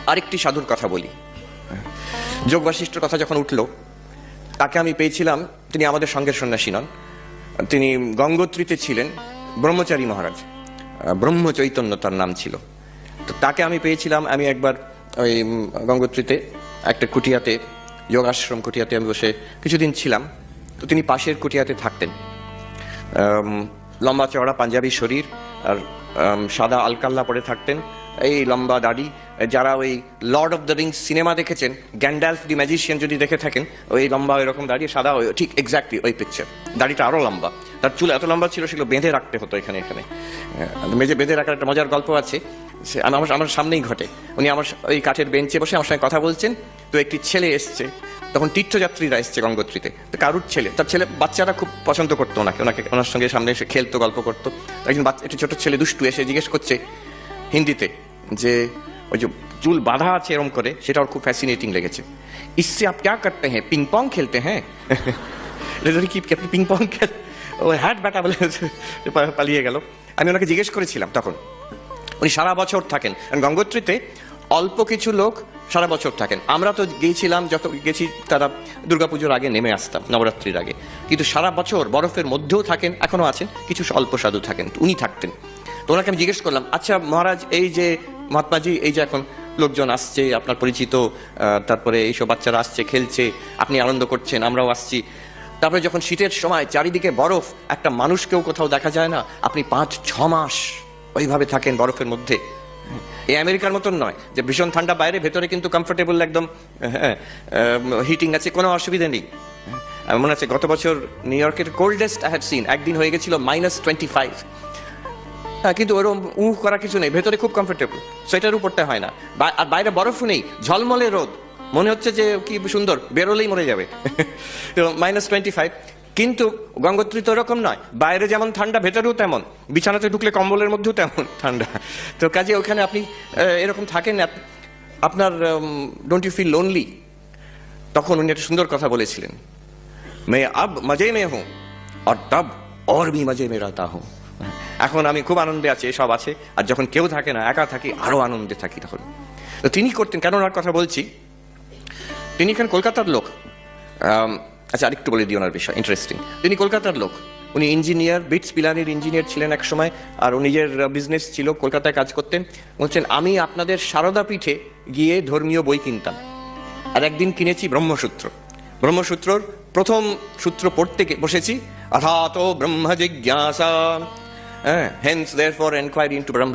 আরেকটি সাধুর কথা বলি। যোগ বাশিষ্ঠর কথা যখন উঠল, তাকে আমি পেয়েছিলাম, তিনি আমাদের সঙ্গের সন্ন্যাসী নন, তিনি গঙ্গোত্রীতে ছিলেন, ব্রহ্মচারী মহারাজ, ব্রহ্ম চৈতন্য তার নাম ছিল। তো তাকে আমি পেয়েছিলাম, আমি একবার ওই গঙ্গোত্রীতে একটা কুটিয়াতে, যোগাশ্রম কুটিয়াতে আমি বসে কিছুদিন ছিলাম। তো তিনি পাশের কুটিয়াতে থাকতেন, লম্বা চওড়া পাঞ্জাবি শরীর আর সাদা আলকাল্লা পরে থাকতেন, এই লম্বা দাড়ি। যারা ওই Lord of the Rings cinema দেখেছেন, গ্যান্ডালফ দি ম্যাজিশিয়ান যদি দেখে থাকেন, ওই লম্বা এরকম দাড়ি, সাদা, ঠিক এক্স্যাক্টলি ওই পিকচার। দাড়িটা আরো লম্বা, তার চুল এত লম্বা ছিল সেগুলো বেঁধে রাখতে হতো এখানে এখানে। মেঝে বেঁধে রাখার একটা মজার গল্প আছে, আমার সামনেই ঘটে। উনি আমার ওই কাঠের বেঞ্চে বসে আমার সঙ্গে কথা বলছেন। তো একটি ছেলে এসছে, তখন তীর্থযাত্রীরা এসছে গঙ্গোত্রীতে। তো কারুর ছেলে, তার ছেলে, বাচ্চারা খুব পছন্দ করতো ওনার সঙ্গে সামনে এসে খেলতো, গল্প করতো। একজন একটি ছোট ছেলে দুষ্টু এসে জিজ্ঞেস করছে হিন্দিতে যে ওই যে চুল বাঁধা আছে এরকম করে, সেটা ওর খুব ফ্যাসিনেটিং লেগেছে। ইসসে আপ ক্যা করতে হ্যাঁ, পিং পং খেলতে হ্যাঁ? কি আপনি পিং পং খেল? ও হ্যাট ব্যাটা বলে পালিয়ে গেল। আমি ওনাকে জিজ্ঞেস করেছিলাম তখন, উনি সারা বছর থাকেন গঙ্গোত্রীতে, অল্প কিছু লোক সারা বছর থাকেন। আমরা তো গিয়েছিলাম, যত গেছি তারা দুর্গাপুজোর আগে নেমে আসতাম, নবরাত্রির আগে। কিন্তু সারা বছর বরফের মধ্যেও থাকেন, এখনো আছেন, কিছু অল্প সাধু থাকেন, উনি থাকতেন। তো ওনাকে আমি জিজ্ঞেস করলাম, আচ্ছা মহারাজ, এই যে মহাত্মাজি, এই যে এখন লোকজন আসছে আপনার পরিচিত, তারপরে এইসব বাচ্চারা আসছে, খেলছে, আপনি আনন্দ করছেন, আমরাও আসছি, তারপরে যখন শীতের সময় চারিদিকে বরফ, একটা মানুষকেও কোথাও দেখা যায় না, আপনি 5-6 মাস ওইভাবে থাকেন বরফের মধ্যে। এই আমেরিকার মতন নয় যে ভীষণ ঠান্ডা বাইরে, ভেতরে কিন্তু কমফোর্টেবল একদম, হিটিং আছে, কোনো অসুবিধা নেই। আমার মনে আছে গত বছর নিউ ইয়র্কের কোল্ডেস্ট আই হ্যাড সিন, একদিন হয়ে গেছিল -25। হ্যাঁ, কিন্তু ওরকম করা কিছু নেই, ভেতরে খুব কমফোর্টেবল, সোয়েটার উপরটা হয় না, আর বাইরে বরফও নেই, ঝলমলে রোদ, মনে হচ্ছে যে কি সুন্দর, বেরোলেই মরে যাবে। -25। কিন্তু গঙ্গোত্রী তো ওরকম নয়, বাইরে যেমন ঠান্ডা ভেতরেও তেমন, বিছানাতে ঢুকলে কম্বলের মধ্যেও তেমন ঠান্ডা। তো কাজে ওখানে আপনি এরকম থাকেন, আপনার ডোন্ট ইউ ফিল লোনলি? তখন উনি একটা সুন্দর কথা বলেছিলেন, মে আব মজে মে হুঁ আর তব और भी মজে মে रहता हूं। এখন আমি খুব আনন্দে আছি, সব আছে, আর যখন কেউ থাকে না, একা থাকি, আরো আনন্দে থাকি তখন। তো তিনি করতেন, কেন ওনার কথা বলছি, তিনি এখানে কলকাতার লোক। আচ্ছা, আরেকটু বলে দিই ওনার বিষয়, ইন্টারেস্টিং। তিনি কলকাতার লোক, উনি ইঞ্জিনিয়ার, বিটস পিলানির ইঞ্জিনিয়ার ছিলেন এক সময়, আর নিজের বিজনেস ছিল, কলকাতায় কাজ করতেন। বলছেন, আমি আপনাদের সারদা পীঠে গিয়ে ধর্মীয় বই কিনতাম, আর একদিন কিনেছি ব্রহ্মসূত্র। ব্রহ্মসূত্রর প্রথম সূত্র পড়তে বসেছি, অথাতো ব্রহ্ম জিজ্ঞাসা, হেন্স দেয়ারফর এনকোয়ারি ইনটু ব্রহ্ম